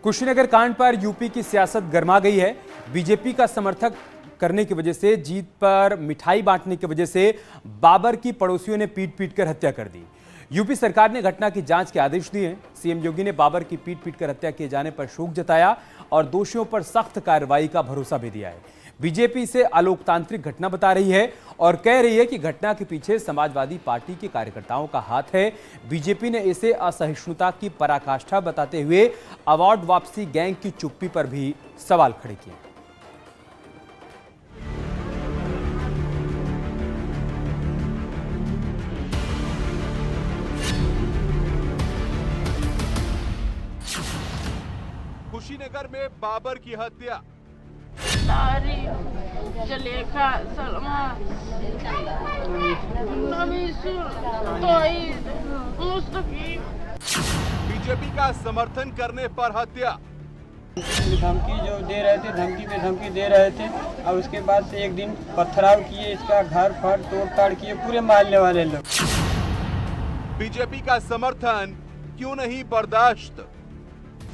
कुशीनगर कांड पर यूपी की सियासत गर्मा गई है। बीजेपी का समर्थक करने की वजह से, जीत पर मिठाई बांटने की वजह से बाबर की पड़ोसियों ने पीट पीट कर हत्या कर दी। यूपी सरकार ने घटना की जांच के आदेश दिए हैं। सीएम योगी ने बाबर की पीट पीट कर हत्या किए जाने पर शोक जताया और दोषियों पर सख्त कार्रवाई का भरोसा भी दिया है। बीजेपी इसे अलोकतांत्रिक घटना बता रही है और कह रही है कि घटना के पीछे समाजवादी पार्टी के कार्यकर्ताओं का हाथ है। बीजेपी ने इसे असहिष्णुता की पराकाष्ठा बताते हुए अवार्ड वापसी गैंग की चुप्पी पर भी सवाल खड़े किए। कुशीनगर में बाबर की हत्या। जलेखा, सलमा, बीजेपी का समर्थन करने पर हत्या। धमकी जो दे रहे थे, धमकी पे धमकी दे रहे थे और उसके बाद से एक दिन पथराव किए, इसका घर फट तोड़ ताड़ किए पूरे मोहल्ले वाले लोग। बीजेपी का समर्थन क्यों नहीं बर्दाश्त?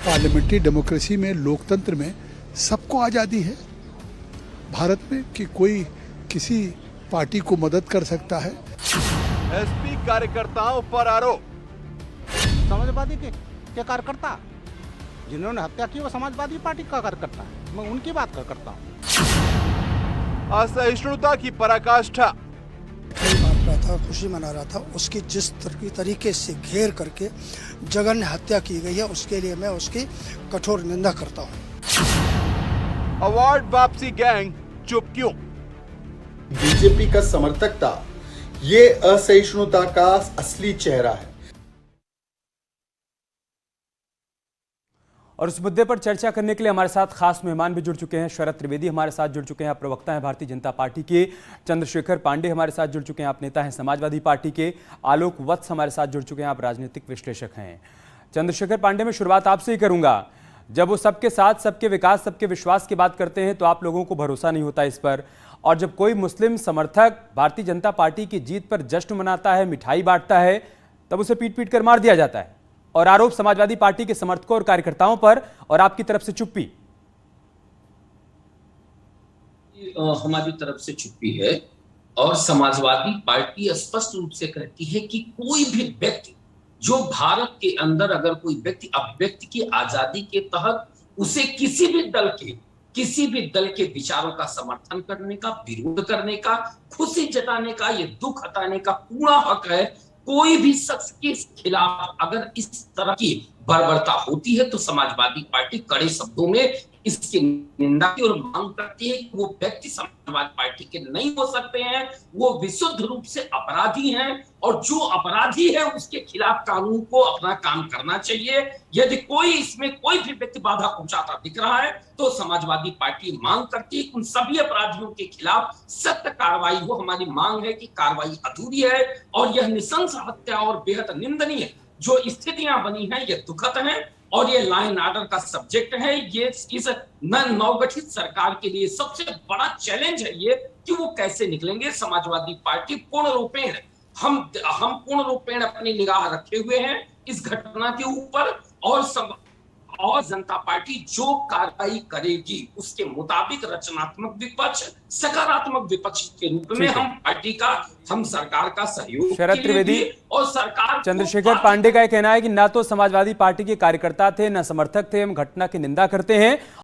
पार्लियामेंट्री डेमोक्रेसी में, लोकतंत्र में सबको आज़ादी है भारत में कि कोई किसी पार्टी को मदद कर सकता है। एसपी कार्यकर्ताओं पर आरोप। समाजवादी के कार्यकर्ता जिन्होंने हत्या की वो समाजवादी पार्टी का कार्यकर्ता है, मैं उनकी बात करता हूँ। असहिष्णुता की पराकाष्ठा। बांट रहा था, खुशी मना रहा था, उसकी जिस तरीके से घेर करके जघन्य हत्या की गई है, उसके लिए मैं उसकी कठोर निंदा करता हूँ। अवार्ड वापसी गैंग चुप क्यों? बीजेपी का समर्थक था, ये असहिष्णुता का असली चेहरा है। और इस मुद्दे पर चर्चा करने के लिए हमारे साथ खास मेहमान भी जुड़ चुके हैं। शरद त्रिवेदी हमारे साथ जुड़ चुके हैं, आप प्रवक्ता हैं भारतीय जनता पार्टी के। चंद्रशेखर पांडे हमारे साथ जुड़ चुके हैं, आप नेता हैं समाजवादी पार्टी के। आलोक वत्स हमारे साथ जुड़ चुके हैं, आप राजनीतिक विश्लेषक हैं। चंद्रशेखर पांडे, में शुरुआत आपसे ही करूंगा। जब वो सबके साथ, सबके विकास, सबके विश्वास की बात करते हैं तो आप लोगों को भरोसा नहीं होता इस पर, और जब कोई मुस्लिम समर्थक भारतीय जनता पार्टी की जीत पर जश्न मनाता है, मिठाई बांटता है, तब उसे पीट पीट कर मार दिया जाता है और आरोप समाजवादी पार्टी के समर्थकों और कार्यकर्ताओं पर और आपकी तरफ से चुप्पी। हमारी तरफ से चुप्पी है और समाजवादी पार्टी स्पष्ट रूप से कहती है कि कोई भी व्यक्ति जो भारत के अंदर अगर कोई व्यक्ति अभिव्यक्ति की आजादी के तहत उसे किसी भी दल के विचारों का समर्थन करने का, विरोध करने का, खुशी जताने का, ये दुख हटाने का पूरा हक है। कोई भी शख्स के खिलाफ अगर इस तरह की बर्बरता होती है तो समाजवादी पार्टी कड़े शब्दों में इसकी निंदा की और मांग करती है कि वो व्यक्ति समाजवादी पार्टी के नहीं हो सकते हैं, वो विशुद्ध रूप से अपराधी हैं और जो अपराधी है उसके खिलाफ कानून को अपना काम करना चाहिए। यदि कोई इसमें कोई भी व्यक्ति बाधा पहुंचाता दिख रहा है तो समाजवादी पार्टी मांग करती है कि उन सभी अपराधियों के खिलाफ सख्त कार्रवाई हो। हमारी मांग है कि कार्रवाई अधूरी है और यह नृशंस हत्या और बेहद निंदनीय जो स्थितियां बनी हैं ये दुखद हैं और ये लॉ एंड ऑर्डर का सब्जेक्ट है। ये इस नवगठित सरकार के लिए सबसे बड़ा चैलेंज है ये कि वो कैसे निकलेंगे। समाजवादी पार्टी पूर्ण रूपेण हम पूर्ण रूपेण अपनी निगाह रखे हुए हैं इस घटना के ऊपर और जनता पार्टी जो कार्रवाई करेगी उसके मुताबिक रचनात्मक विपक्ष, सकारात्मक विपक्ष के रूप में हम सरकार का सहयोग। शरद त्रिवेदी और सरकार, चंद्रशेखर पांडे का यह कहना है कि ना तो समाजवादी पार्टी के कार्यकर्ता थे, ना समर्थक थे, हम घटना की निंदा करते हैं